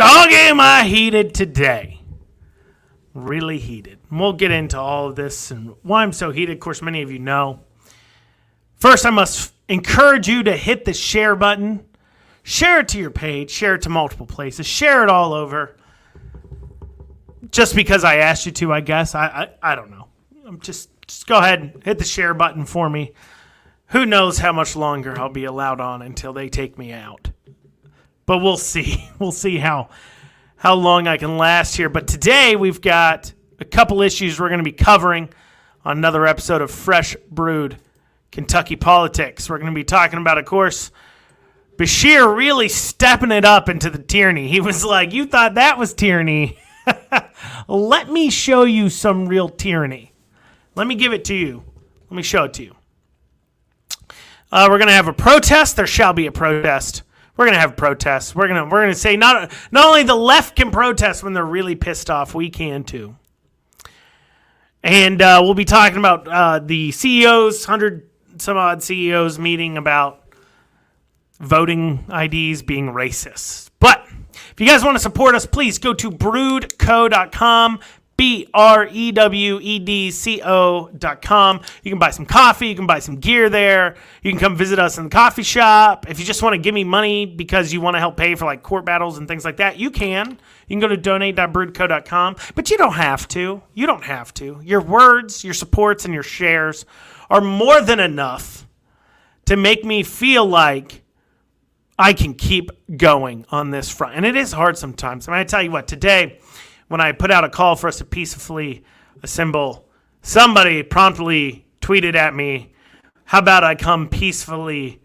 dog am I heated today. Really heated. And we'll get into all of this and why I'm so heated. Of course, many of you know. First, I must encourage you to hit the share button. Share it to your page. Share it to multiple places. Share it all over. Just because I asked you to, I guess. I don't know. Just go ahead and hit the share button for me. Who knows how much longer I'll be allowed on until they take me out. But we'll see. We'll see how long I can last here. But today we've got a couple issues we're going to be covering on another episode of Fresh Brewed Kentucky Politics. We're going to be talking about, of course, Beshear really stepping it up into the tyranny. He was like, you thought that was tyranny. Let me show you some real tyranny. Let me give it to you. Let me show it to you. We're going to have a protest. There shall be a protest. We're going to have a protest. We're going to say not only the left can protest when they're really pissed off, we can too. And we'll be talking about the CEOs, 100-some-odd CEOs meeting about voting IDs being racist. But if you guys want to support us, please go to brewedco.com, brewedco.com. You can buy some coffee. You can buy some gear there. You can come visit us in the coffee shop. If you just want to give me money because you want to help pay for like court battles and things like that, you can. You can go to donate.brewedco.com, but you don't have to. You don't have to. Your words, your supports, and your shares are more than enough to make me feel like I can keep going on this front. And it is hard sometimes. I tell you what, today, when I put out a call for us to peacefully assemble, somebody promptly tweeted at me, how about I come peacefully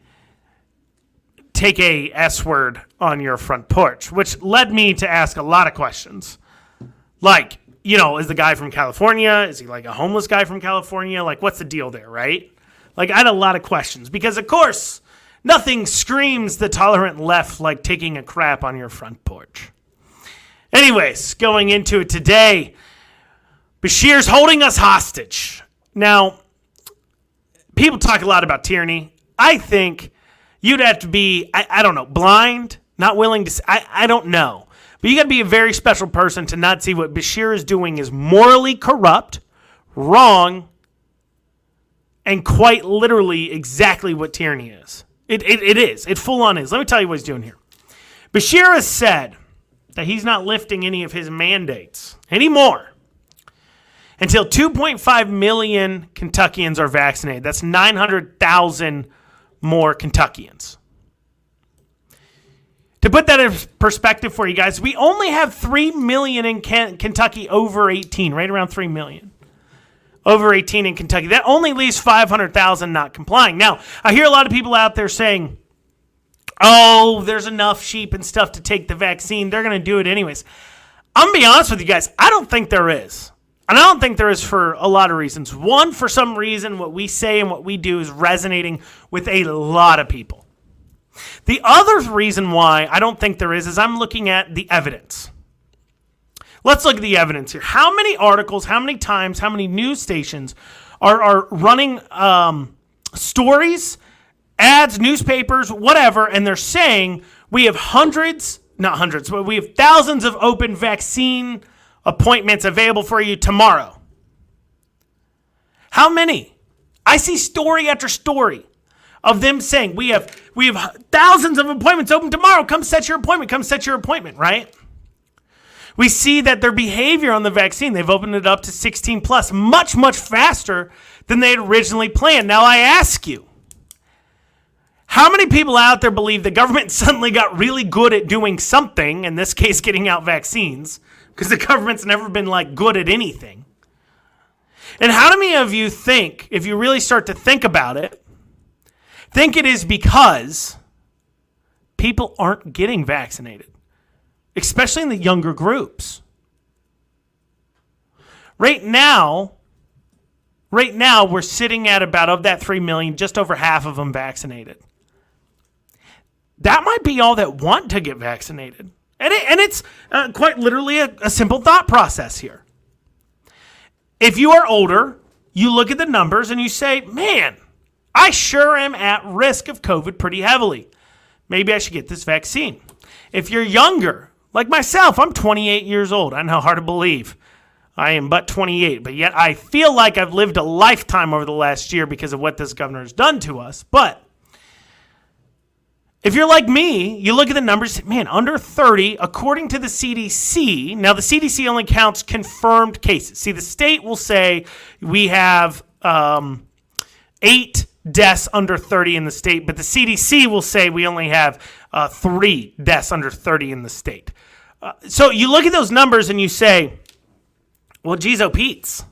take a S word on your front porch, which led me to ask a lot of questions. Like, is the guy from California? Is he like a homeless guy from California? Like, what's the deal there, right? Like, I had a lot of questions because, of course, nothing screams the tolerant left like taking a crap on your front porch. Anyways, going into it today, Beshear's holding us hostage. Now, people talk a lot about tyranny. I think you'd have to be, I don't know, blind, not willing to, I don't know. But you got to be a very special person to not see what Beshear is doing is morally corrupt, wrong, and quite literally exactly what tyranny is. It is. It full on is. Let me tell you what he's doing here. Beshear has said that he's not lifting any of his mandates anymore until 2.5 million Kentuckians are vaccinated. That's 900,000 more Kentuckians. To put that in perspective for you guys, we only have 3 million in Kentucky over 18, right around 3 million. Over 18 in Kentucky. That only leaves 500,000 not complying. Now, I hear a lot of people out there saying, oh, there's enough sheep and stuff to take the vaccine. They're going to do it anyways. I'm going to be honest with you guys. I don't think there is. And I don't think there is for a lot of reasons. One, for some reason, what we say and what we do is resonating with a lot of people. The other reason why I don't think there is I'm looking at the evidence. Let's look at the evidence here. How many articles, how many times, how many news stations are running stories, ads, newspapers, whatever, and they're saying we have not hundreds, but we have thousands of open vaccine appointments available for you tomorrow. How many? I see story after story of them saying we have thousands of appointments open tomorrow. Come set your appointment, right? We see that their behavior on the vaccine, they've opened it up to 16 plus, much, much faster than they had originally planned. Now I ask you, how many people out there believe the government suddenly got really good at doing something, in this case getting out vaccines, because the government's never been like good at anything? And how many of you think, if you really start to think about it, think it is because people aren't getting vaccinated, especially in the younger groups? Right now, we're sitting at about, of that 3 million, just over half of them vaccinated. That might be all that want to get vaccinated. And it's quite literally a simple thought process here. If you are older, you look at the numbers and you say, man, I sure am at risk of COVID pretty heavily. Maybe I should get this vaccine. If you're younger, Like myself, I'm 28 years old. I know, hard to believe. I am but 28, but yet I feel like I've lived a lifetime over the last year because of what this governor has done to us. But if you're like me, you look at the numbers, man, under 30, according to the CDC. Now, the CDC only counts confirmed cases. See, the state will say we have 8 deaths under 30 in the state, but the CDC will say we only have 3 deaths under 30 in the state. So you look at those numbers and you say, well, geez, oh, Pete's.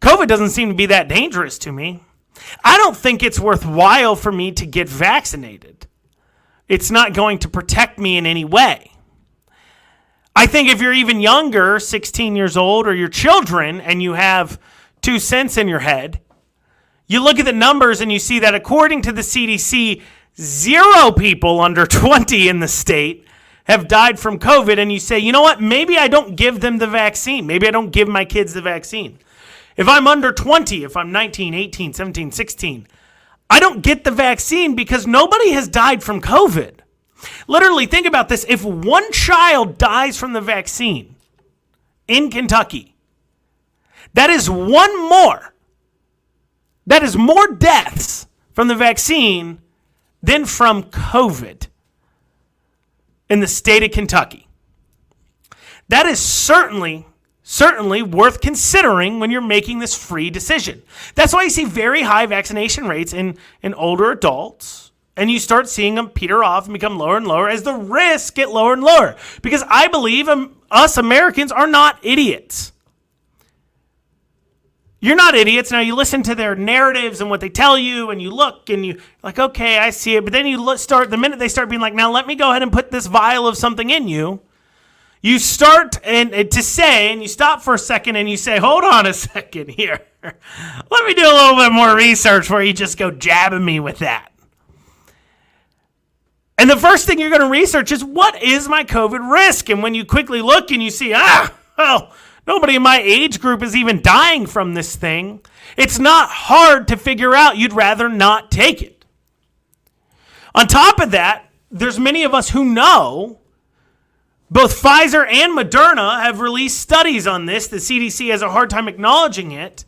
COVID doesn't seem to be that dangerous to me. I don't think it's worthwhile for me to get vaccinated. It's not going to protect me in any way. I think if you're even younger, 16 years old, or your children, and you have 2 cents in your head, you look at the numbers and you see that according to the CDC, 0 people under 20 in the state have died from COVID, and you say, you know what, maybe I don't give them the vaccine. Maybe I don't give my kids the vaccine. If I'm under 20, if I'm 19, 18, 17, 16, I don't get the vaccine because nobody has died from COVID. Literally, think about this. If one child dies from the vaccine in Kentucky, that is one more. That is more deaths from the vaccine than from COVID in the state of Kentucky. That is certainly worth considering when you're making this free decision. That's why you see very high vaccination rates in older adults, and you start seeing them peter off and become lower and lower as the risks get lower and lower. Because I believe us Americans are not idiots. You're not idiots. Now, you listen to their narratives and what they tell you, and you look, and you're like, okay, I see it. But then the minute they start being like, now let me go ahead and put this vial of something in you, you start to say, and you stop for a second, and you say, hold on a second here. Let me do a little bit more research before you just go jabbing me with that. And the first thing you're going to research is, what is my COVID risk? And when you quickly look and you see, nobody in my age group is even dying from this thing, it's not hard to figure out you'd rather not take it. On top of that, there's many of us who know both Pfizer and Moderna have released studies on this. The CDC has a hard time acknowledging it,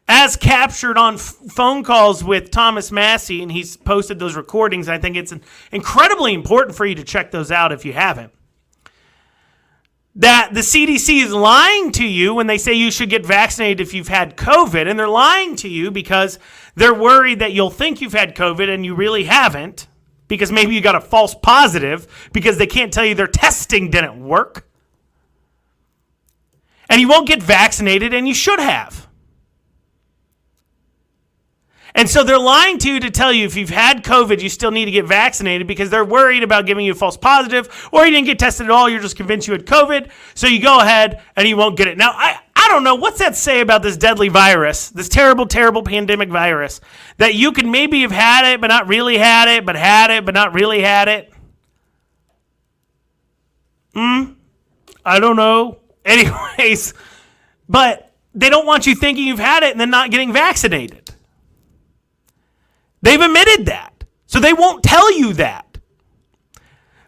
as captured on phone calls with Thomas Massey, and he's posted those recordings. I think it's incredibly important for you to check those out if you haven't. That the CDC is lying to you when they say you should get vaccinated if you've had COVID, and they're lying to you because they're worried that you'll think you've had COVID and you really haven't, because maybe you got a false positive because they can't tell you their testing didn't work. And you won't get vaccinated, and you should have. And so they're lying to you to tell you if you've had COVID, you still need to get vaccinated because they're worried about giving you a false positive, or you didn't get tested at all, you're just convinced you had COVID, so you go ahead and you won't get it. Now, I don't know, what's that say about this deadly virus, this terrible, terrible pandemic virus, that you could maybe have had it, but not really had it, but not really had it? I don't know. Anyways, but they don't want you thinking you've had it and then not getting vaccinated. They've admitted that. So they won't tell you that.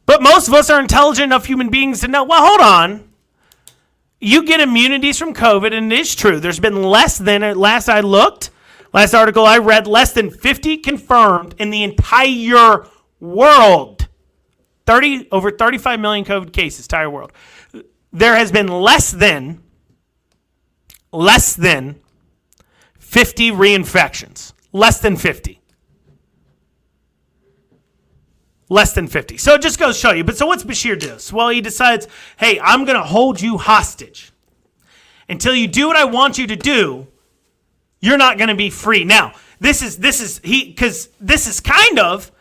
But most of us are intelligent enough human beings to know, well, hold on. You get immunities from COVID, and it is true. There's been less than, last article I read, less than 50 confirmed in the entire world. Over 35 million COVID cases, entire world. There has been less than 50 reinfections. Less than 50. Less than 50. So it just goes to show you. But so what's Beshear do? Well, he decides, hey, I'm going to hold you hostage. Until you do what I want you to do, you're not going to be free. Now, this is kind of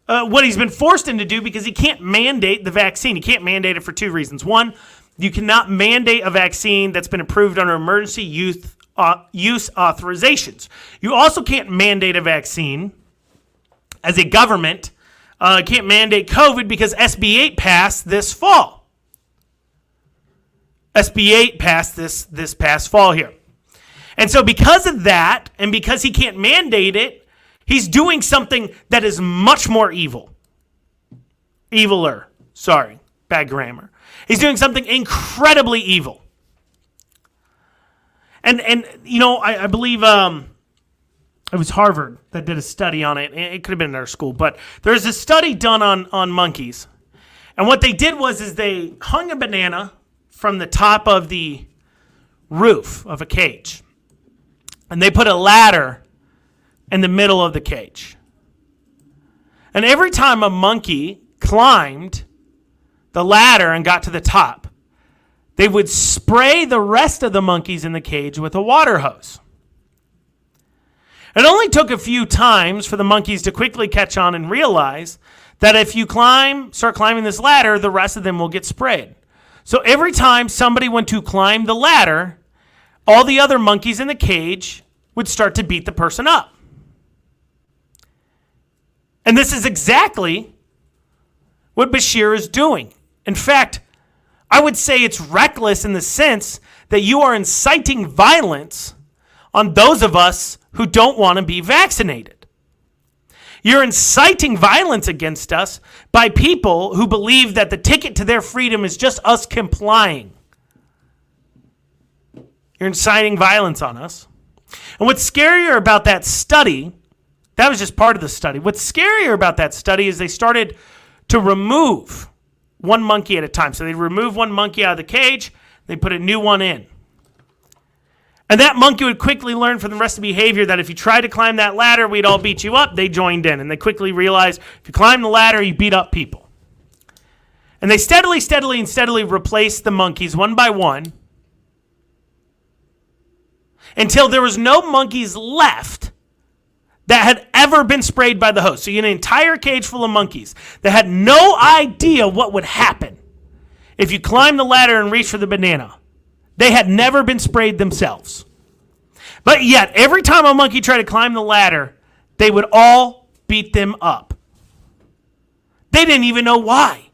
what he's been forced into do because he can't mandate the vaccine. He can't mandate it for 2 reasons. One, you cannot mandate a vaccine that's been approved under emergency use authorizations. You also can't mandate a vaccine as a government. Can't mandate COVID because SB 8 passed this fall. SB 8 passed this past fall here. And so because of that, and because he can't mandate it, he's doing something that is much more eviler. Sorry. bad grammar. He's doing something incredibly evil. And I believe it was Harvard that did a study on it. It could have been another school, but there's a study done on monkeys. And what they did is they hung a banana from the top of the roof of a cage. And they put a ladder in the middle of the cage. And every time a monkey climbed the ladder and got to the top, they would spray the rest of the monkeys in the cage with a water hose. It only took a few times for the monkeys to quickly catch on and realize that if you start climbing this ladder, the rest of them will get sprayed. So every time somebody went to climb the ladder, all the other monkeys in the cage would start to beat the person up. And this is exactly what Beshear is doing. In fact, I would say it's reckless in the sense that you are inciting violence on those of us who don't want to be vaccinated. You're inciting violence against us by people who believe that the ticket to their freedom is just us complying. You're inciting violence on us. And what's scarier about that study, that was just part of the study. What's scarier about that study is they started to remove one monkey at a time. So they remove one monkey out of the cage, they put a new one in. And that monkey would quickly learn from the rest of the behavior that if you tried to climb that ladder, we'd all beat you up. They joined in, and they quickly realized if you climb the ladder, you beat up people. And they steadily replaced the monkeys one by one until there was no monkeys left that had ever been sprayed by the hose. So you had an entire cage full of monkeys that had no idea what would happen if you climbed the ladder and reached for the banana. They had never been sprayed themselves. But yet, every time a monkey tried to climb the ladder, they would all beat them up. They didn't even know why.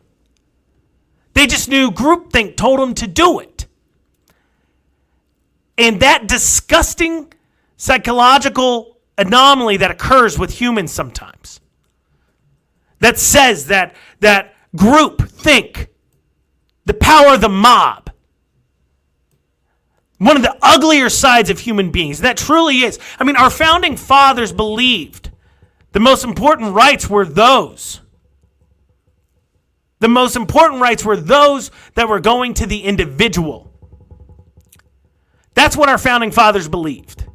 They just knew groupthink told them to do it. And that disgusting psychological anomaly that occurs with humans sometimes, that says that group think, the power of the mob, one of the uglier sides of human beings. That truly is. I mean, our founding fathers believed the most important rights were those. The most important rights were those that were going to the individual. That's what our founding fathers believed.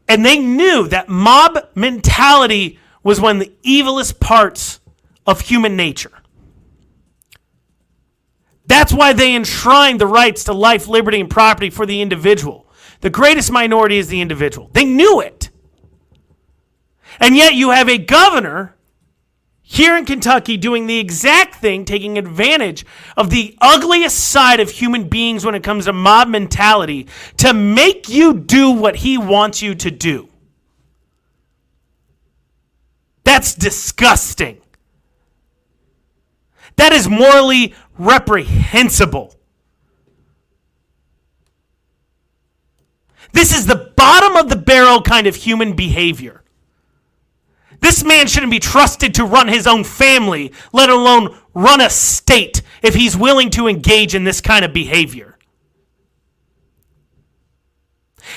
And they knew that mob mentality was one of the evilest parts of human nature. That's why they enshrined the rights to life, liberty, and property for the individual. The greatest minority is the individual. They knew it. And yet you have a governor here in Kentucky doing the exact thing, taking advantage of the ugliest side of human beings when it comes to mob mentality to make you do what he wants you to do. That's disgusting. That is morally reprehensible. This is the bottom of the barrel kind of human behavior. This man shouldn't be trusted to run his own family, let alone run a state, if he's willing to engage in this kind of behavior.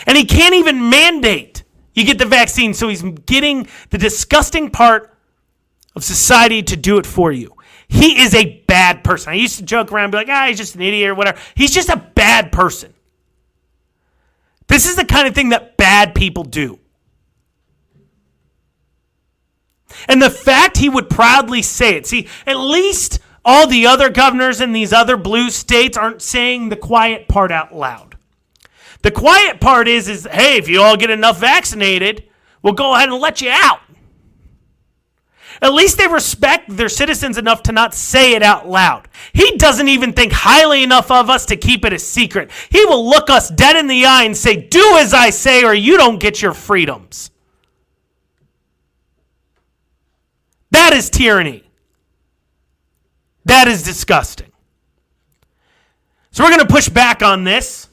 And he can't even mandate you get the vaccine, so he's getting the disgusting part of society to do it for you. He is a bad person. I used to joke around and be like, he's just an idiot or whatever. He's just a bad person. This is the kind of thing that bad people do. And the fact he would proudly say it. See, at least all the other governors in these other blue states aren't saying the quiet part out loud. The quiet part is, hey, if you all get enough vaccinated, we'll go ahead and let you out. At least they respect their citizens enough to not say it out loud. He doesn't even think highly enough of us to keep it a secret. He will look us dead in the eye and say, do as I say or you don't get your freedoms. That is tyranny. That is disgusting. So we're going to push back on this.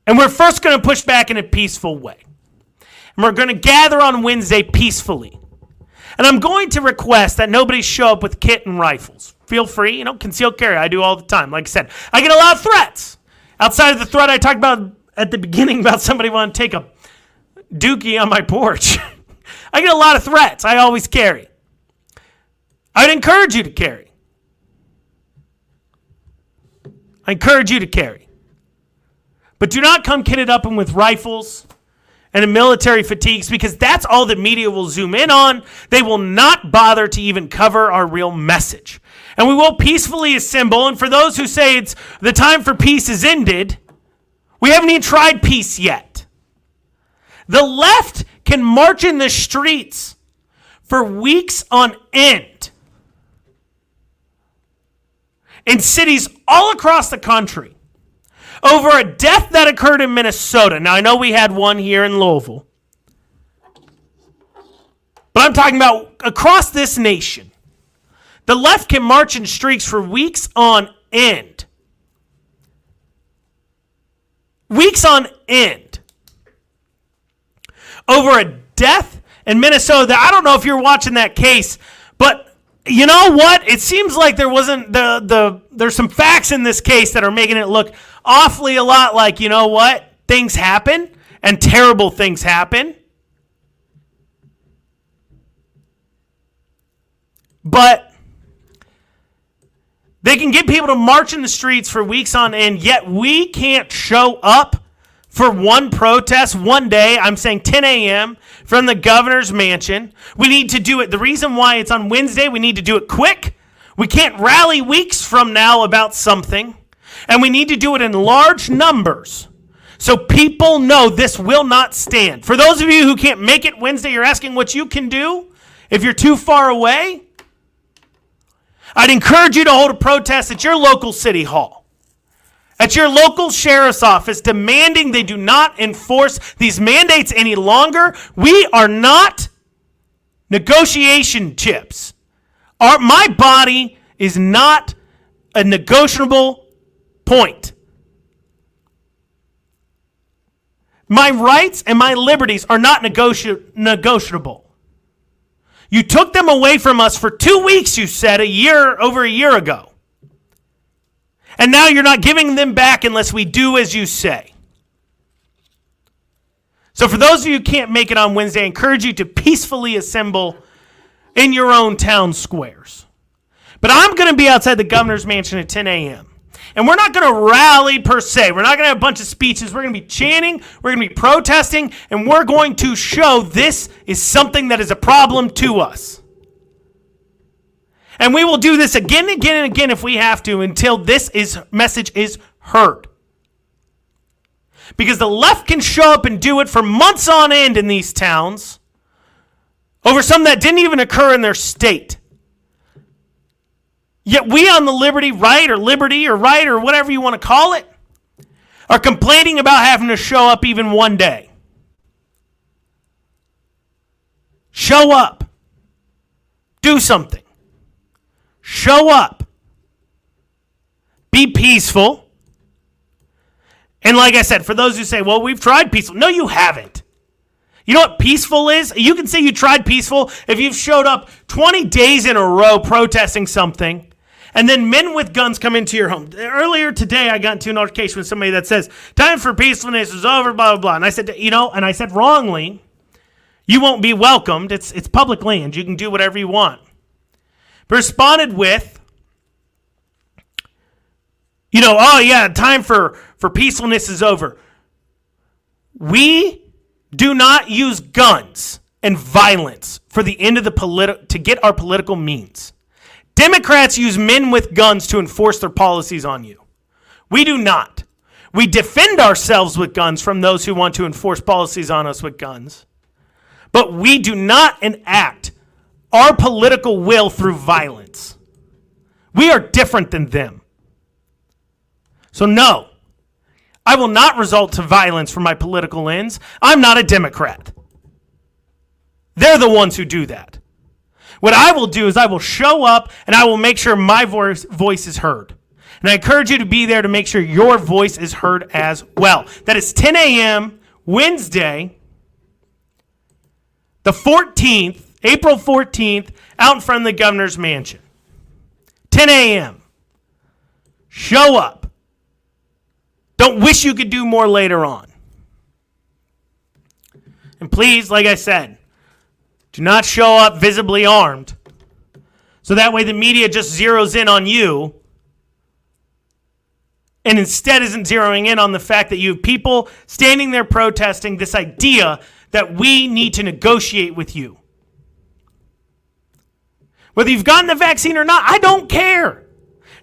And we're first going to push back in a peaceful way. And we're going to gather on Wednesday peacefully. And I'm going to request that nobody show up with kit and rifles. Feel free, concealed carry. I do all the time. Like I said, I get a lot of threats. Outside of the threat I talked about at the beginning about somebody wanting to take a dookie on my porch. I get a lot of threats. I always carry. I'd encourage you to carry. I encourage you to carry. But do not come kitted up and with rifles and in military fatigues, because that's all the media will zoom in on. They will not bother to even cover our real message. And we will peacefully assemble. And for those who say it's the time for peace is ended, we haven't even tried peace yet. The left can march in the streets for weeks on end in cities all across the country over a death that occurred in Minnesota. Now, I know we had one here in Louisville, but I'm talking about across this nation. The left can march in streets for weeks on end. Weeks on end. Over a death in Minnesota. I don't know if you're watching that case, but you know what? It seems like there wasn't there's some facts in this case that are making it look awfully a lot like, you know what? Things happen and terrible things happen. But they can get people to march in the streets for weeks on end, yet we can't show up for one protest one day. I'm saying 10 a.m. from the governor's mansion. We need to do it. The reason why it's on Wednesday, we need to do it quick. We can't rally weeks from now about something. And we need to do it in large numbers so people know this will not stand. For those of you who can't make it Wednesday, you're asking what you can do if you're too far away. I'd encourage you to hold a protest at your local city hall, at your local sheriff's office, demanding they do not enforce these mandates any longer. We are not negotiation chips. My body is not a negotiable point. My rights and my liberties are not negotiable. You took them away from us for 2 weeks, you said, over a year ago. And now you're not giving them back unless we do as you say. So for those of you who can't make it on Wednesday, I encourage you to peacefully assemble in your own town squares. But I'm going to be outside the governor's mansion at 10 a.m. And we're not going to rally per se. We're not going to have a bunch of speeches. We're going to be chanting. We're going to be protesting. And we're going to show this is something that is a problem to us. And we will do this again and again and again if we have to until this message is heard. Because the left can show up and do it for months on end in these towns over something that didn't even occur in their state. Yet we on the liberty right or whatever you want to call it are complaining about having to show up even one day. Show up. Do something. Show up. Be peaceful. And like I said, for those who say, well, we've tried peaceful. No, you haven't. You know what peaceful is? You can say you tried peaceful if you've showed up 20 days in a row protesting something, and then men with guns come into your home. Earlier today, I got into a notification with somebody that says, time for peacefulness is over, blah, blah, blah. And I said, and I said wrongly, you won't be welcomed. It's public land. You can do whatever you want. But responded with, oh yeah, time for peacefulness is over. We do not use guns and violence for the end of to get our political means. Democrats use men with guns to enforce their policies on you. We do not. We defend ourselves with guns from those who want to enforce policies on us with guns. But we do not enact our political will through violence. We are different than them. So no, I will not resort to violence for my political ends. I'm not a Democrat. They're the ones who do that. What I will do is I will show up and I will make sure my voice is heard. And I encourage you to be there to make sure your voice is heard as well. That is 10 a.m. Wednesday, the 14th April 14th, out in front of the governor's mansion. 10 a.m. Show up. Don't wish you could do more later on. And please, like I said, do not show up visibly armed. So that way the media just zeroes in on you and instead isn't zeroing in on the fact that you have people standing there protesting this idea that we need to negotiate with you. Whether you've gotten the vaccine or not, I don't care.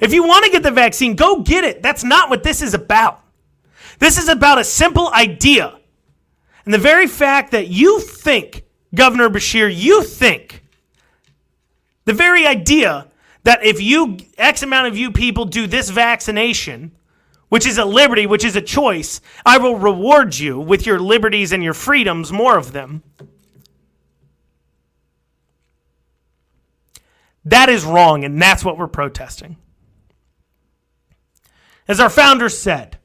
If you want to get the vaccine, go get it. That's not what this is about. This is about a simple idea. And the very fact that you think, Governor Beshear, you think, the very idea that if you, X amount of you people do this vaccination, which is a liberty, which is a choice, I will reward you with your liberties and your freedoms, more of them. That is wrong, and that's what we're protesting. As our founders said,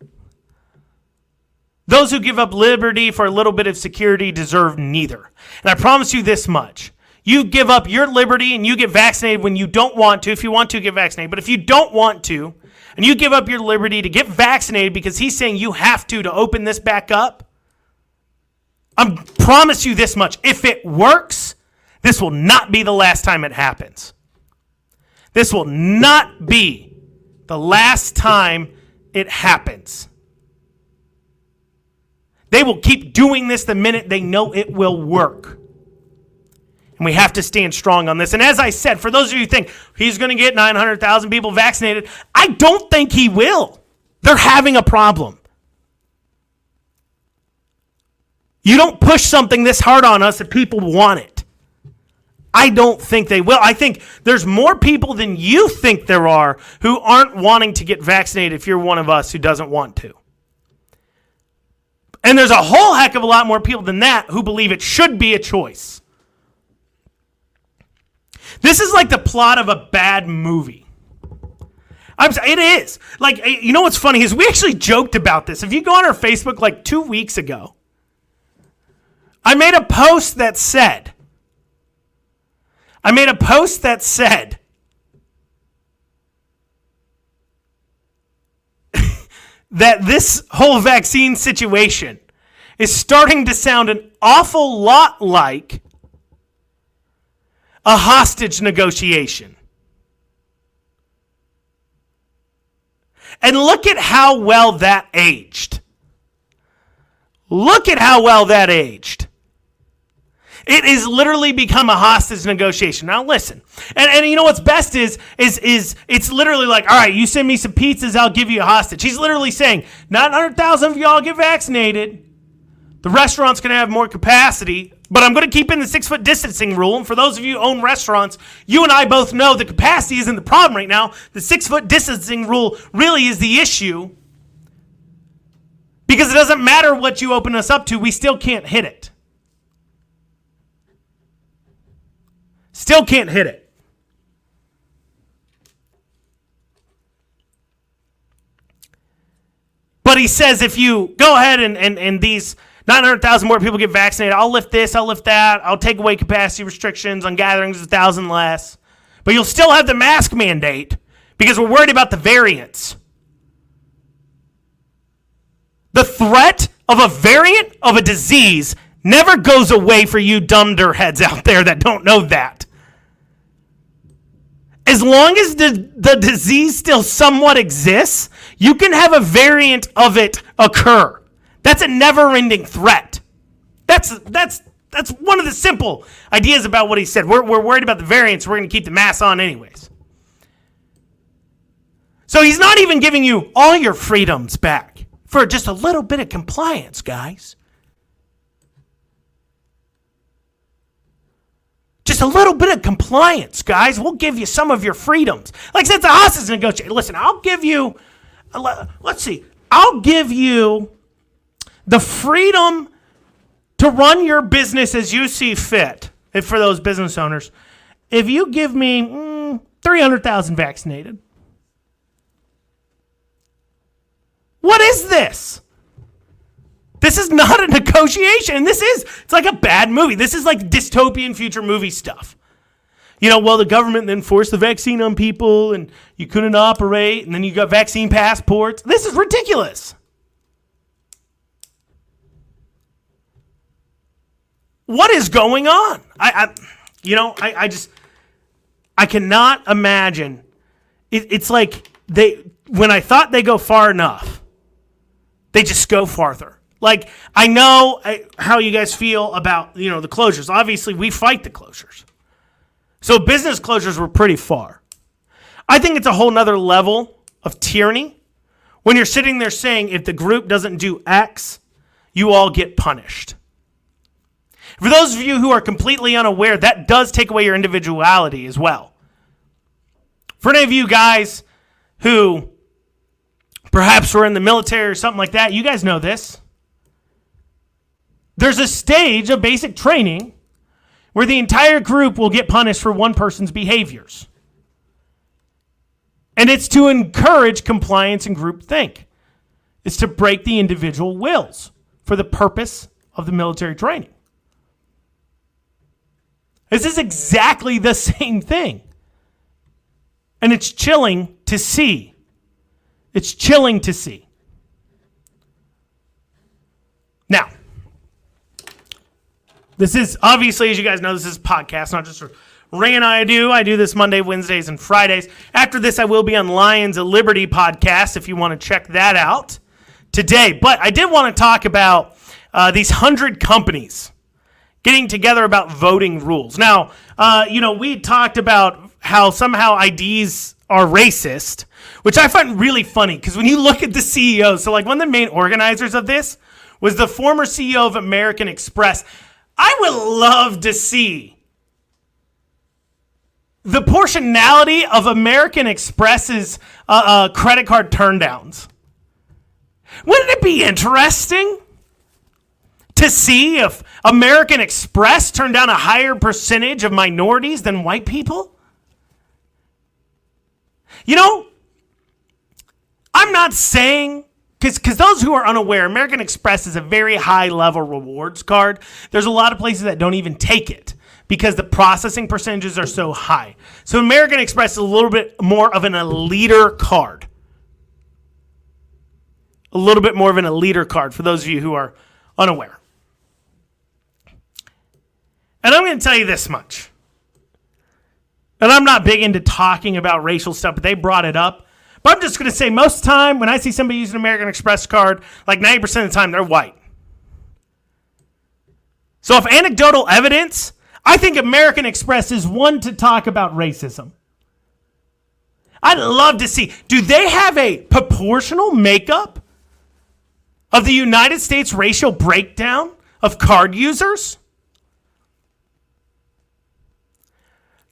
those who give up liberty for a little bit of security deserve neither. And I promise you this much. You give up your liberty and you get vaccinated when you don't want to. If you want to, get vaccinated. But if you don't want to, and you give up your liberty to get vaccinated because he's saying you have to open this back up, I promise you this much. If it works, this will not be the last time it happens. This will not be the last time it happens. They will keep doing this the minute they know it will work. And we have to stand strong on this. And as I said, for those of you who think he's going to get 900,000 people vaccinated, I don't think he will. They're having a problem. You don't push something this hard on us if people want it. I don't think they will. I think there's more people than you think there are who aren't wanting to get vaccinated if you're one of us who doesn't want to. And there's a whole heck of a lot more people than that who believe it should be a choice. This is like the plot of a bad movie. It is. Like, you know what's funny is we actually joked about this. If you go on our Facebook like 2 weeks ago, I made a post that said that this whole vaccine situation is starting to sound an awful lot like a hostage negotiation. And look at how well that aged. Look at how well that aged. It has literally become a hostage negotiation. Now listen, and you know what's best is it's literally like, all right, you send me some pizzas, I'll give you a hostage. He's literally saying, 900,000 of y'all get vaccinated. The restaurant's going to have more capacity, but I'm going to keep in the 6-foot distancing rule. And for those of you who own restaurants, you and I both know the capacity isn't the problem right now. The 6-foot distancing rule really is the issue because it doesn't matter what you open us up to, we still can't hit it. Still can't hit it. But he says if you go ahead and these 900,000 more people get vaccinated, I'll lift this, I'll lift that, I'll take away capacity restrictions on gatherings, 1,000 less. But you'll still have the mask mandate because we're worried about the variants. The threat of a variant of a disease never goes away for you dumb-durheads out there that don't know that. As long as the disease still somewhat exists, you can have a variant of it occur. That's a never-ending threat. That's one of the simple ideas about what he said. We're worried about the variants. We're going to keep the mask on anyways. So he's not even giving you all your freedoms back for just a little bit of compliance, guys. Just a little bit of compliance, guys. We'll give you some of your freedoms. Like I said, it's a hostage negotiation. Listen, I'll give you, I'll give you the freedom to run your business as you see fit, if for those business owners, if you give me 300,000 vaccinated. What is this? This is not a negotiation. It's like a bad movie. This is like dystopian future movie stuff. Well, the government then forced the vaccine on people and you couldn't operate, and then you got vaccine passports. This is ridiculous. What is going on? I cannot imagine. It's like when I thought they go far enough, they just go farther. Like, I know how you guys feel about, the closures. Obviously, we fight the closures. So business closures were pretty far. I think it's a whole nother level of tyranny when you're sitting there saying if the group doesn't do X, you all get punished. For those of you who are completely unaware, that does take away your individuality as well. For any of you guys who perhaps were in the military or something like that, you guys know this. There's a stage of basic training where the entire group will get punished for one person's behaviors. And it's to encourage compliance and groupthink. It's to break the individual wills for the purpose of the military training. This is exactly the same thing. And it's chilling to see. It's chilling to see. Now, this is, obviously, as you guys know, this is a podcast, not just Ray and I do. I do this Monday, Wednesdays, and Fridays. After this, I will be on Lions of Liberty podcast if you want to check that out today. But I did want to talk about these 100 companies getting together about voting rules. Now, we talked about how somehow IDs are racist, which I find really funny because when you look at the CEO, so like one of the main organizers of this was the former CEO of American Express. I would love to see the portionality of American Express's credit card turndowns. Wouldn't it be interesting to see if American Express turned down a higher percentage of minorities than white people? I'm not saying, because those who are unaware, American Express is a very high-level rewards card. There's a lot of places that don't even take it because the processing percentages are so high. So American Express is a little bit more of an eliter card. A little bit more of an eliter card for those of you who are unaware. And I'm going to tell you this much. And I'm not big into talking about racial stuff, but they brought it up. But I'm just going to say most of the time when I see somebody use an American Express card, like 90% of the time, they're white. So if anecdotal evidence, I think American Express is one to talk about racism. I'd love to see, do they have a proportional makeup of the United States racial breakdown of card users?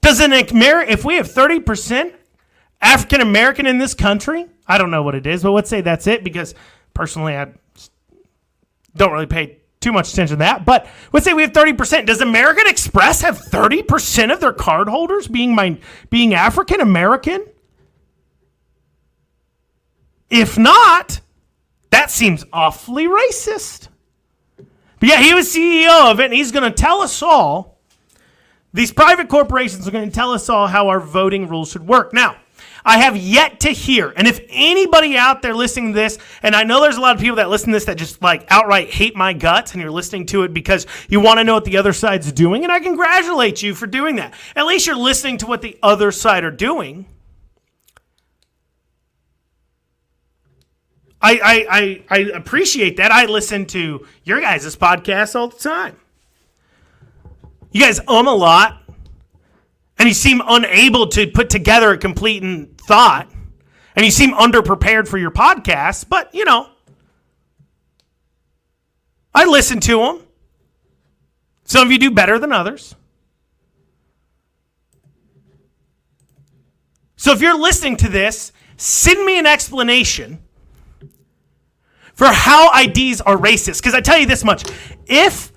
If we have 30% African American in this country, I don't know what it is, but let's say that's it because personally I don't really pay too much attention to that. But let's say we have 30%. Does American Express have 30% of their card holders being African American? If not, that seems awfully racist. But yeah, he was CEO of it, and he's going to tell us all. These private corporations are going to tell us all how our voting rules should work. Now, I have yet to hear, and if anybody out there listening to this, and I know there's a lot of people that listen to this that just like outright hate my guts, and you're listening to it because you want to know what the other side's doing, and I congratulate you for doing that. At least you're listening to what the other side are doing. I appreciate that. I listen to your guys' podcasts all the time. You guys a lot, and you seem unable to put together a complete thought, and you seem underprepared for your podcast, but, I listen to them. Some of you do better than others. So if you're listening to this, send me an explanation for how IDs are racist. Because I tell you this much, if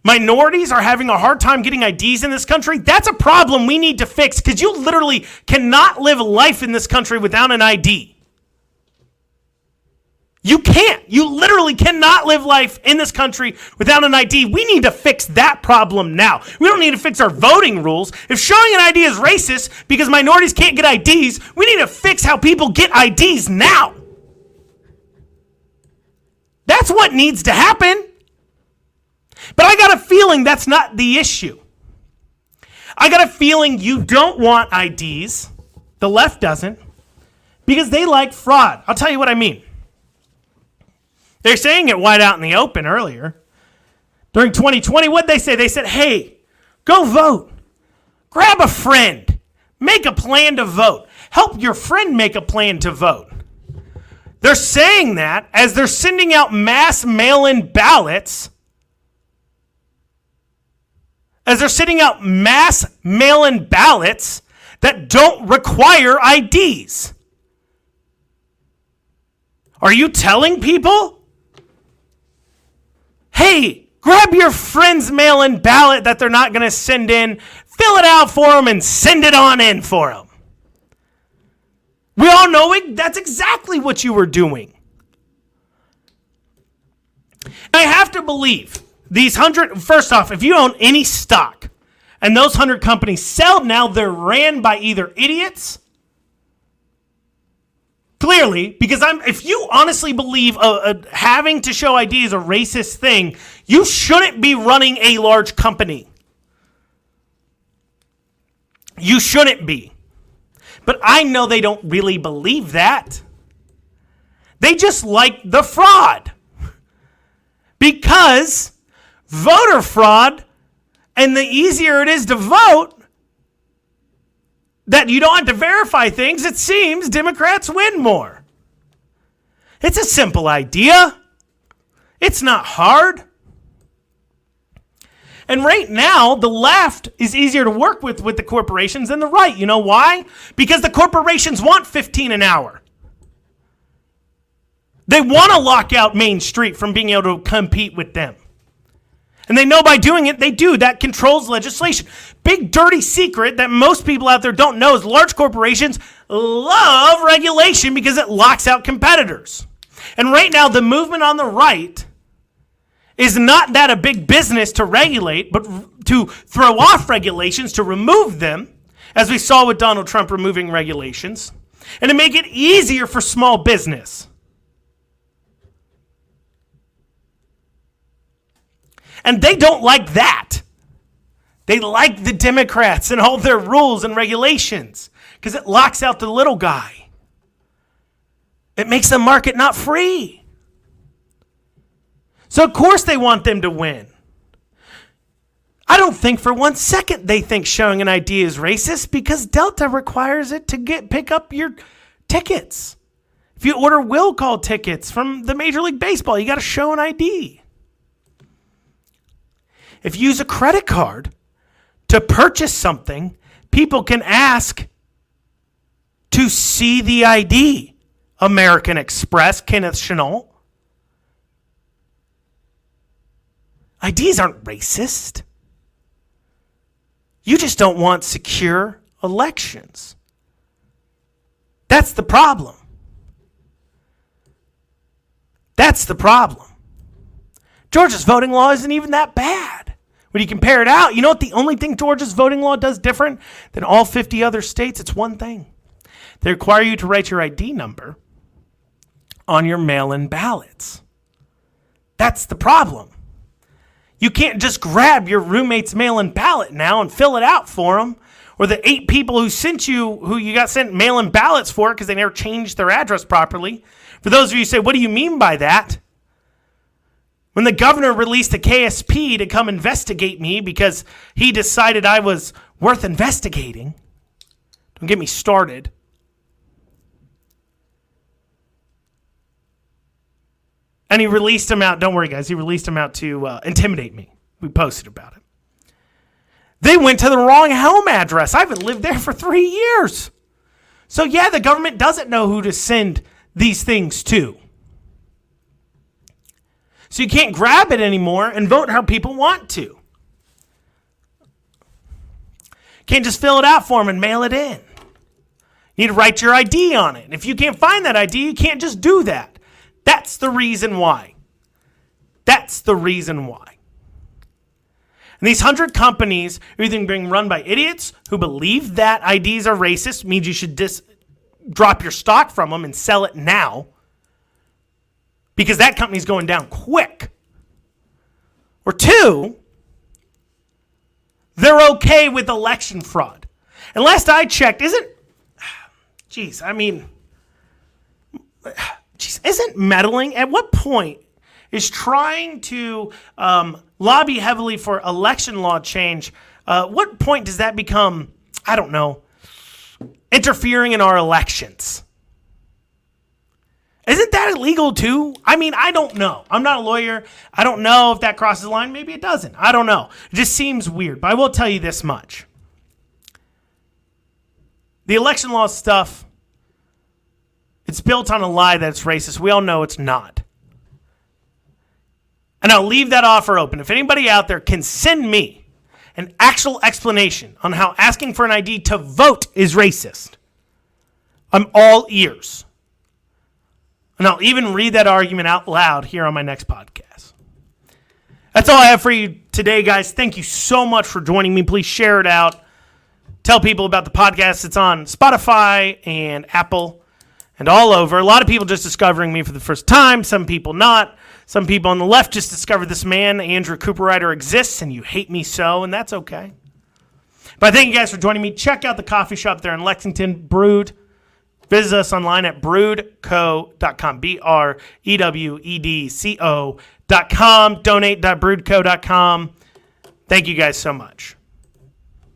minorities are having a hard time getting IDs in this country, that's a problem we need to fix because you literally cannot live life in this country without an ID. You can't. You literally cannot live life in this country without an ID. We need to fix that problem now. We don't need to fix our voting rules. If showing an ID is racist because minorities can't get IDs, we need to fix how people get IDs now. That's what needs to happen. But I got a feeling that's not the issue. I got a feeling you don't want IDs. The left doesn't. Because they like fraud. I'll tell you what I mean. They're saying it wide out in the open earlier. During 2020, what'd they say? They said, hey, go vote. Grab a friend. Make a plan to vote. Help your friend make a plan to vote. They're saying that as they're sending out mass mail-in ballots. As they're sending out mass mail-in ballots that don't require IDs. Are you telling people? Hey, grab your friend's mail-in ballot that they're not going to send in, fill it out for them, and send it on in for them. We all know that's exactly what you were doing. I have to believe these 100, first off, if you own any stock and those 100 companies sell now, they're ran by either idiots. Clearly, because if you honestly believe having to show ID is a racist thing, you shouldn't be running a large company. You shouldn't be. But I know they don't really believe that. They just like the fraud. Because voter fraud, and the easier it is to vote, that you don't have to verify things, it seems Democrats win more. It's a simple idea. It's not hard. And right now, the left is easier to work with the corporations than the right. You know why? Because the corporations want 15 an hour. They want to lock out Main Street from being able to compete with them. And they know by doing it, they do. That controls legislation. Big dirty secret that most people out there don't know is large corporations love regulation because it locks out competitors. And right now, the movement on the right is not that a big business to regulate, but to throw off regulations, to remove them, as we saw with Donald Trump removing regulations, and to make it easier for small business. And they don't like that. They like the Democrats and all their rules and regulations because it locks out the little guy. It makes the market not free. So of course they want them to win. I don't think for 1 second they think showing an ID is racist because Delta requires it to pick up your tickets. If you order will call tickets from the Major League Baseball, you got to show an ID. If you use a credit card to purchase something, people can ask to see the ID. American Express, Kenneth Chenault. IDs aren't racist. You just don't want secure elections. That's the problem. That's the problem. Georgia's voting law isn't even that bad. When you compare it out, you know what the only thing Georgia's voting law does different than all 50 other states? It's one thing. They require you to write your ID number on your mail-in ballots. That's the problem. You can't just grab your roommate's mail-in ballot now and fill it out for them, or the 8 people who you got sent mail-in ballots for because they never changed their address properly. For those of you who say, what do you mean by that? When the governor released a KSP to come investigate me because he decided I was worth investigating, don't get me started. And he released him out, don't worry guys, he released him out to intimidate me. We posted about it. They went to the wrong home address. I haven't lived there for 3 years. So yeah, the government doesn't know who to send these things to. So you can't grab it anymore and vote how people want to. Can't just fill it out for them and mail it in. You need to write your ID on it. And if you can't find that ID, you can't just do that. That's the reason why. That's the reason why. And these 100 companies are either being run by idiots who believe that IDs are racist, means you should drop your stock from them and sell it now, because that company's going down quick. Or two, they're okay with election fraud. And last I checked, isn't meddling, at what point is trying to lobby heavily for election law change, what point does that become, I don't know, interfering in our elections? Isn't that illegal too? I don't know. I'm not a lawyer. I don't know if that crosses the line. Maybe it doesn't. I don't know. It just seems weird. But I will tell you this much. The election law stuff, it's built on a lie that it's racist. We all know it's not. And I'll leave that offer open. If anybody out there can send me an actual explanation on how asking for an ID to vote is racist, I'm all ears. And I'll even read that argument out loud here on my next podcast. That's all I have for you today, guys. Thank you so much for joining me. Please share it out. Tell people about the podcast. It's on Spotify and Apple and all over. A lot of people just discovering me for the first time. Some people not. Some people on the left just discovered this man, Andrew Cooperrider, exists, and you hate me so, and that's okay. But thank you guys for joining me. Check out the coffee shop there in Lexington, Brood. Visit us online at broodco.com, BREWEDCO.com, donate.broodco.com. Thank you guys so much.